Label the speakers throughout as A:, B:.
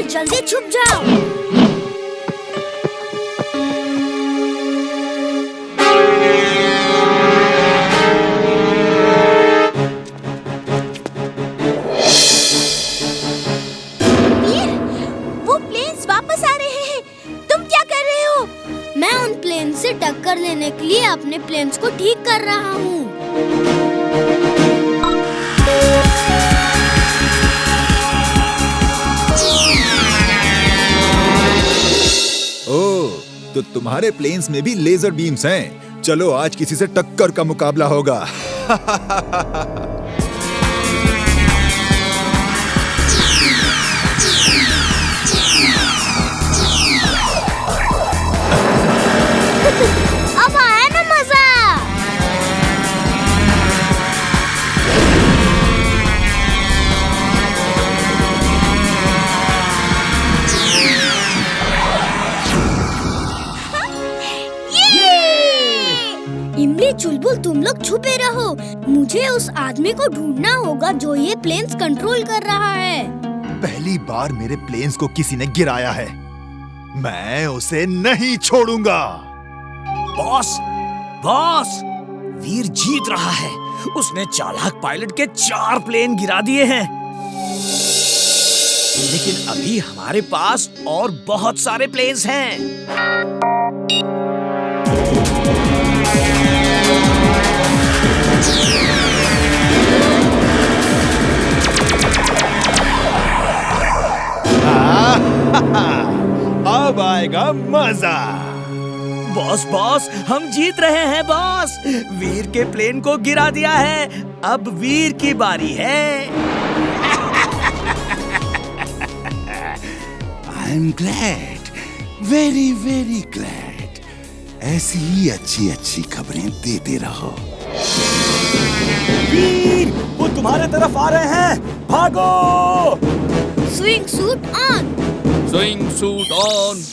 A: जल्दी छुप जाओ।
B: वीर, वो प्लेन्स वापस आ रहे हैं। तुम क्या कर रहे हो?
A: मैं उन प्लेन से टक्कर लेने के लिए अपने प्लेन्स को ठीक कर रहा हूँ।
C: ओह, तो तुम्हारे प्लेन्स में भी लेजर बीम्स हैं। चलो आज किसी से टक्कर का मुकाबला होगा।
A: अब आया ना मजा। इमली चुलबुल, तुम लोग छुपे रहो। मुझे उस आदमी को ढूंढना होगा जो ये प्लेन्स कंट्रोल कर रहा है।
C: पहली बार मेरे प्लेन्स को किसी ने गिराया है। मैं उसे नहीं छोड़ूंगा।
D: बॉस, बॉस, वीर जीत रहा है। उसने चालाक पायलट के 4 प्लेन गिरा दिए हैं। लेकिन अभी हमारे पास और बहुत सारे प्लेन्स हैं।
C: अब आएगा मजा।
D: बॉस, बॉस, हम जीत रहे हैं बॉस। वीर के प्लेन को गिरा दिया है। अब वीर की बारी है।
E: I am glad, very very glad. ऐसी ही अच्छी अच्छी खबरें देते रहो।
D: वीर, वो तुम्हारे तरफ आ रहे हैं। भागो!
A: Swing suit on.
F: Swing suit on.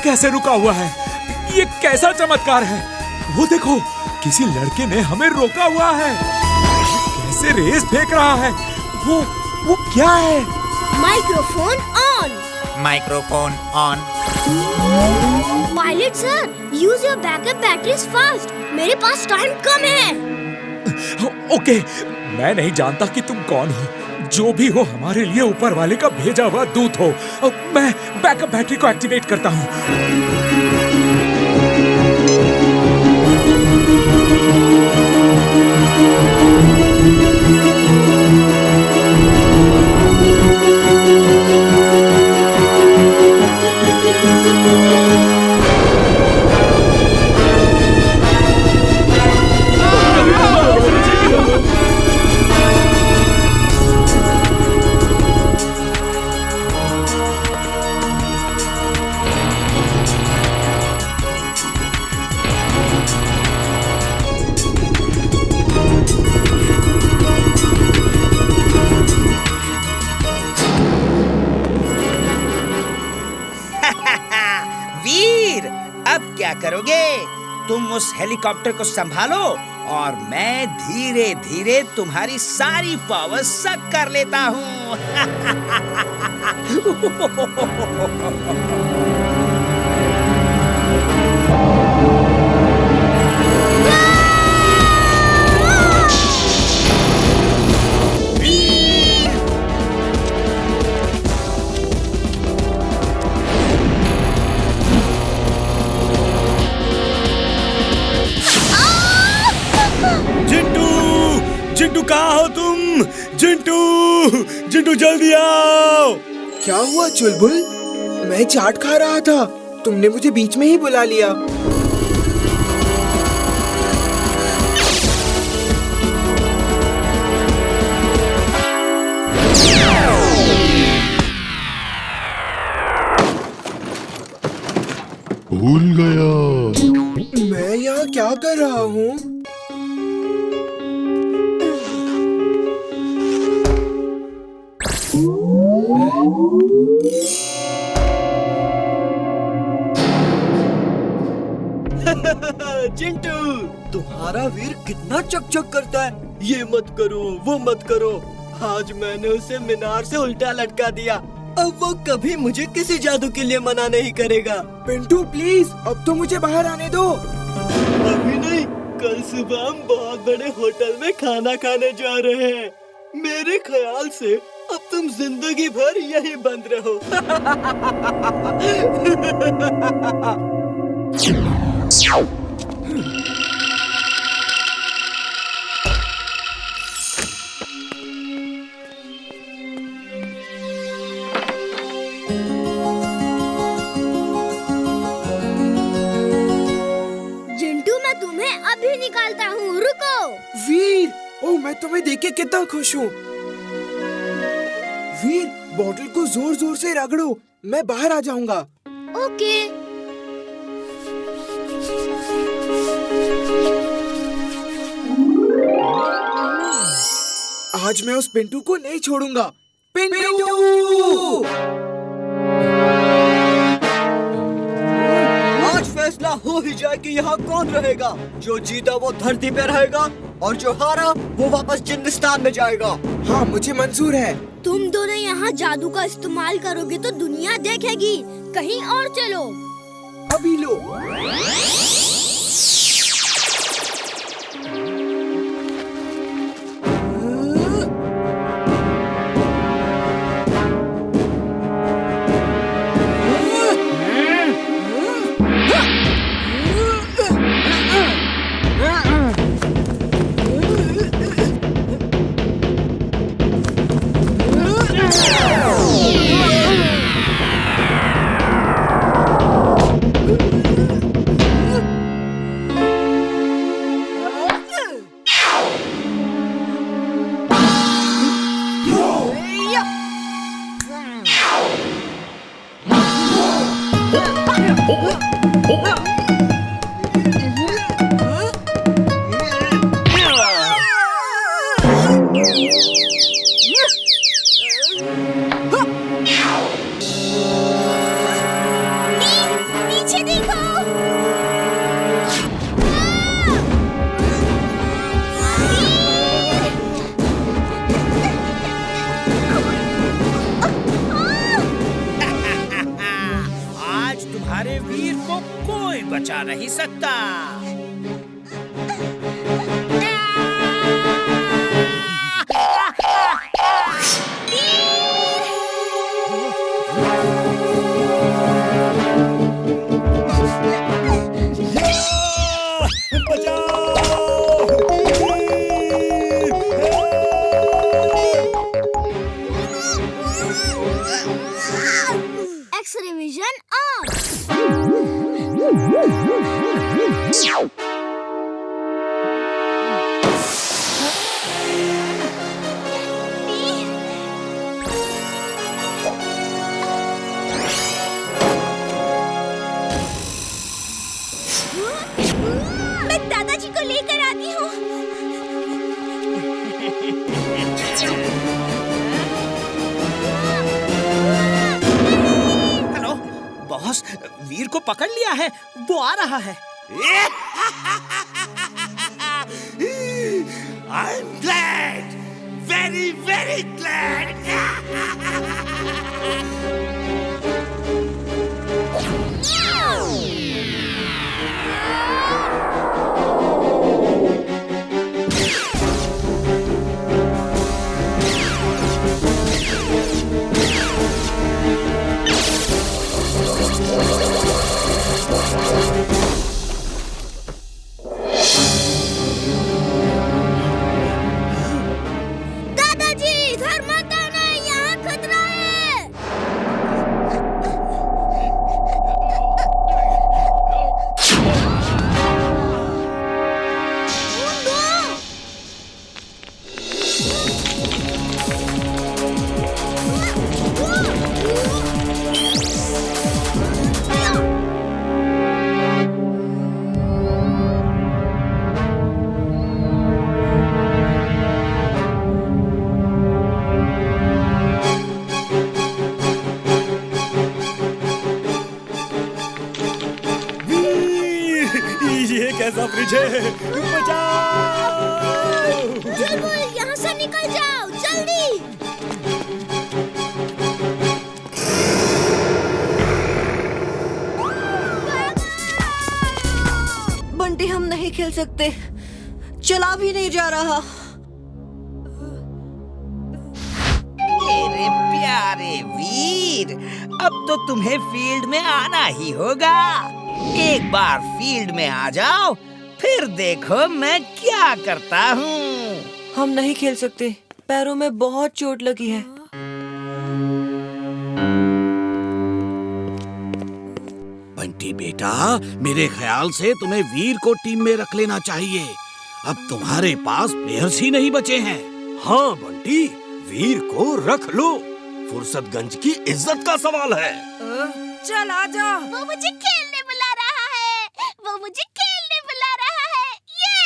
G: कैसे रुका हुआ है? ये कैसा चमत्कार है? वो देखो, किसी लड़के ने हमें रोका हुआ है। कैसे रेस फेंक रहा है? वो क्या है?
A: Microphone on.
D: Microphone on.
A: Pilot sir, use your backup batteries fast. मेरे पास टाइम कम है।
G: ओके, मैं नहीं जानता कि तुम कौन हो। जो भी हो, हमारे लिए ऊपर वाले का भेजा हुआ दूत हो। मैं बैकअप बैटरी को एक्टिवेट करता हूँ।
D: अब क्या करोगे? तुम उस हेलीकॉप्टर को संभालो और मैं धीरे धीरे तुम्हारी सारी पावर सक कर लेता हूँ।
H: चिंटू, कहाँ हो तुम? चिंटू, चिंटू जल्दी आओ।
I: क्या हुआ चुलबुल? मैं चाट खा रहा था। तुमने मुझे बीच में ही बुला लिया।
E: भूल गया।
I: मैं यहाँ क्या कर रहा हूँ?
J: चिंटू, तुम्हारा वीर कितना चकचक करता है। ये मत करो, वो मत करो। आज मैंने उसे मीनार से उल्टा लटका दिया। अब वो कभी मुझे किसी जादू के लिए मना नहीं करेगा।
I: पिंटू प्लीज, अब तो मुझे बाहर आने दो।
J: अभी नहीं, कल सुबह हम बहुत बड़े होटल में खाना खाने जा रहे हैं। मेरे ख्याल से अब तुम जिंदगी भर यहीं बंद रहो।
A: जिंटू, मैं तुम्हें अभी निकालता हूँ, रुको।
I: वीर, ओह मैं तुम्हें देख के कितना खुश हूँ। वीर, बॉटल को जोर जोर से रगड़ो, मैं बाहर आ जाऊंगा।
A: ओके।
I: आज मैं उस पिंटू को नहीं छोड़ूंगा। पिंटू!
J: आज फैसला हो ही जाए कि यहाँ कौन रहेगा। जो जीता वो धरती पे रहेगा और जो हारा वो वापस जिंदस्तान में जाएगा।
I: हाँ, मुझे मंजूर है।
A: तुम दोनों यहाँ जादू का इस्तेमाल करोगे तो दुनिया देखेगी। कहीं और चलो।
I: अभी लो।
B: पीछे देखो।
D: आज तुम्हारे वीर को कोई बचा नहीं सकता।
A: X-ray vision on.
B: मैं दादाजी को लेकर आती हूँ।
D: हेलो बॉस, वीर को पकड़ लिया है, वो आ रहा है।
E: I'm glad, very very glad.
A: दादाजी, इधर मत आना, यहाँ खतरा चुलबुल यहाँ से निकल जाओ जल्दी।
J: बंटी हम नहीं खेल सकते, चला भी नहीं जा रहा।
D: मेरे प्यारे वीर, अब तो तुम्हें फील्ड में आना ही होगा। एक बार फील्ड में आ जाओ, फिर देखो मैं क्या करता हूँ।
J: हम नहीं खेल सकते, पैरों में बहुत चोट लगी है।
E: बंटी बेटा, मेरे ख्याल से तुम्हें वीर को टीम में रख लेना चाहिए। अब तुम्हारे पास प्लेयर्स ही नहीं बचे हैं।
H: हाँ बंटी, वीर को रख लो। फुर्सतगंज की इज्जत का सवाल है।
B: चल आजा। वो मुझे खेलने बुला रहा है, वो मुझे खेलने बुला रहा है। ये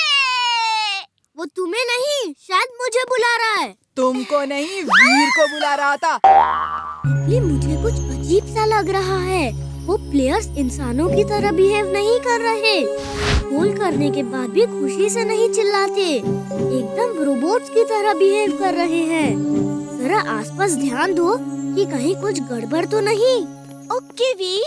A: वो तुम्हें नहीं, शायद मुझे बुला रहा है।
B: तुमको नहीं, वीर को बुला रहा था।
A: ये मुझे कुछ अजीब सा लग रहा है। वो प्लेयर्स इंसानों की तरह बिहेव नहीं कर रहे। गोल करने के बाद भी खुशी से नहीं चिल्लाते, एकदम रोबोट्स की तरह बिहेव कर रहे हैं। जरा आसपास ध्यान दो कि कहीं कुछ गड़बड़ तो नहीं।
B: ओके वीर।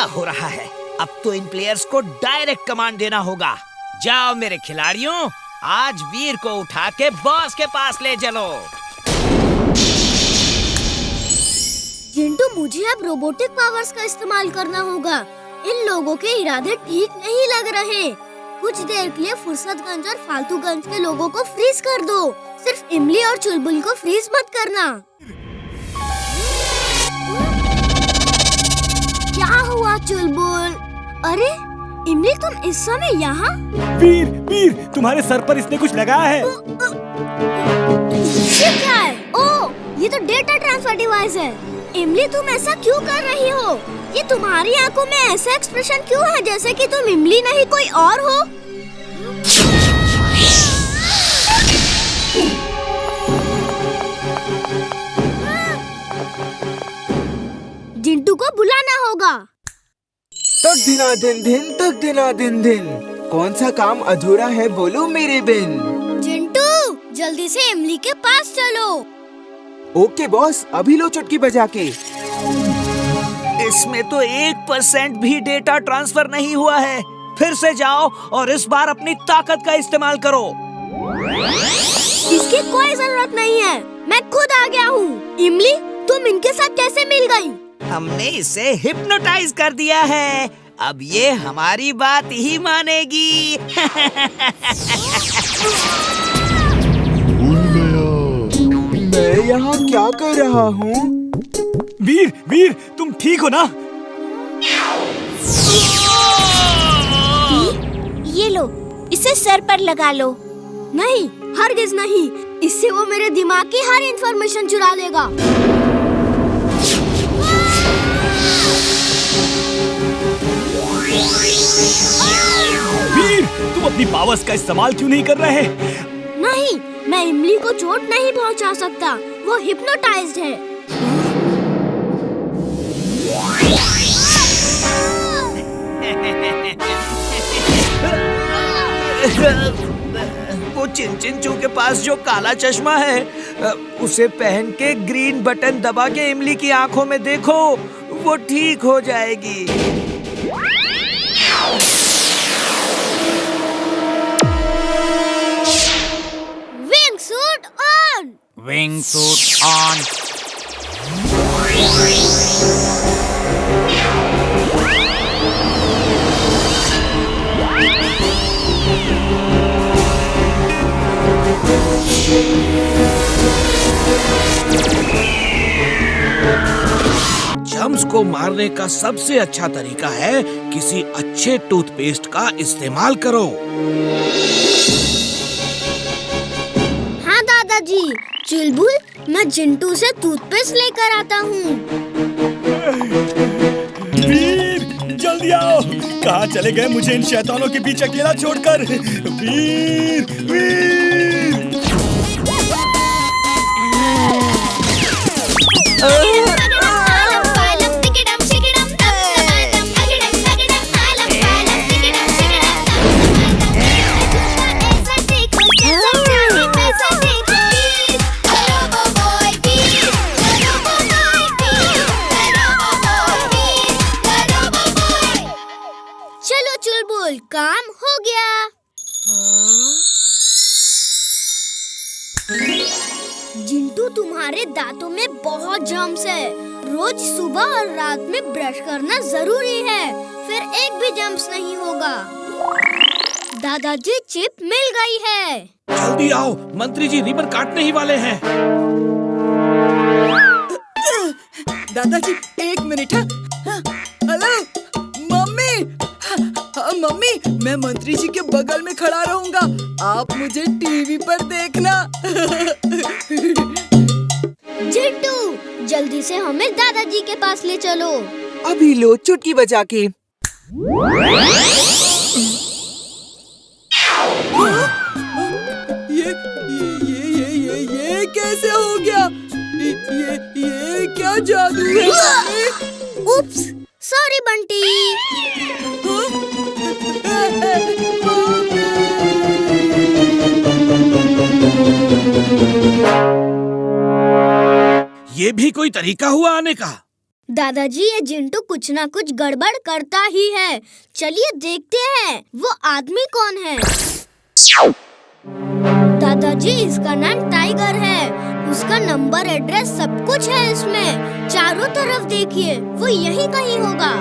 D: हो रहा है। अब तो इन प्लेयर्स को डायरेक्ट कमांड देना होगा। जाओ मेरे खिलाड़ियों, आज वीर को उठा के बॉस के पास ले चलो।
A: जिंटू, मुझे अब रोबोटिक पावर्स का इस्तेमाल करना होगा। इन लोगों के इरादे ठीक नहीं लग रहे। कुछ देर के लिए फुर्सतगंज और फालतूगंज के लोगों को फ्रीज कर दो। सिर्फ इमली और चुलबुल को फ्रीज मत करना। क्या हुआ चुलबुल? अरे इमली, तुम इस समय यहाँ?
H: वीर, वीर, तुम्हारे सर पर इसने कुछ लगाया है।
A: ये क्या है? ओह, ये तो डेटा ट्रांसफर डिवाइस है। इमली, तुम ऐसा क्यों कर रही हो? ये तुम्हारी आंखों में ऐसा एक्सप्रेशन क्यों है जैसे कि तुम इमली नहीं कोई और हो? जिंटू को बुलाना होगा।
I: तक दिना दिन दिन, तक दिना दिन दिन। कौन सा काम अधूरा है बोलो मेरे बिन।
A: जिंटू, जल्दी से इमली के पास चलो।
I: ओके बॉस, अभी लो चुटकी बजा के।
D: इसमें तो 1% भी डेटा ट्रांसफर नहीं हुआ है। फिर से जाओ और इस बार अपनी ताकत का इस्तेमाल करो।
A: इसकी कोई जरूरत नहीं है, मैं खुद आ गया हूँ। इमली, तुम इनके साथ कैसे मिल गई?
D: हमने इसे हिप्नोटाइज कर दिया है। अब ये हमारी बात ही मानेगी।
I: मैं यहाँ क्या कर रहा हूँ?
H: वीर, वीर, तुम ठीक हो ना?
B: ये लो, इसे सर पर लगा लो।
A: नहीं, हरगिज नहीं। इससे वो मेरे दिमाग की हर इंफॉर्मेशन चुरा लेगा।
H: वीर, तुम अपनी पावर्स का इस्तेमाल क्यों नहीं कर रहे?
A: नहीं, मैं इमली को चोट नहीं पहुंचा सकता। वो हिप्नोटाइज्ड है।
D: वो चिंचिंचू के पास जो काला चश्मा है, उसे पहन के ग्रीन बटन दबा के इमली की आंखों में देखो, वो ठीक हो जाएगी।
F: Wing suit on.
E: जम्स को मारने का सबसे अच्छा तरीका है किसी अच्छे टूथपेस्ट का इस्तेमाल करो।
A: हाँ दादाजी, चुलबुल, मैं जिंटू से टूथपेस्ट लेकर आता हूँ।
H: वीर जल्दी आओ, कहाँ चले गए मुझे इन शैतानों के बीच अकेला छोड़कर। वीर वीर
A: चलो चुलबुल, काम हो गया। जिंटू, तुम्हारे दांतों में बहुत जर्म्स है। रोज सुबह और रात में ब्रश करना जरूरी है, फिर एक भी जर्म्स नहीं होगा। दादाजी, चिप मिल गई है।
E: जल्दी आओ, मंत्री जी रिबन काटने ही वाले हैं।
J: दादाजी एक मिनट। Hello mummy. मम्मी, मैं मंत्री जी के बगल में खड़ा रहूंगा, आप मुझे टीवी पर देखना।
A: जिंटू, जल्दी से हमें दादाजी के पास ले चलो।
I: अभी लो, चुटकी बजा के।
J: ये कैसे हो गया? ये क्या जादू है?
A: उप्स, सॉरी बंटी।
E: ये भी कोई तरीका हुआ आने का?
A: दादाजी, ये जिंटू कुछ ना कुछ गड़बड़ करता ही है। चलिए देखते हैं वो आदमी कौन है। दादाजी, इसका नाम टाइगर है। उसका नंबर, एड्रेस सब कुछ है इसमें। चारों तरफ देखिए, वो यहीं कहीं होगा।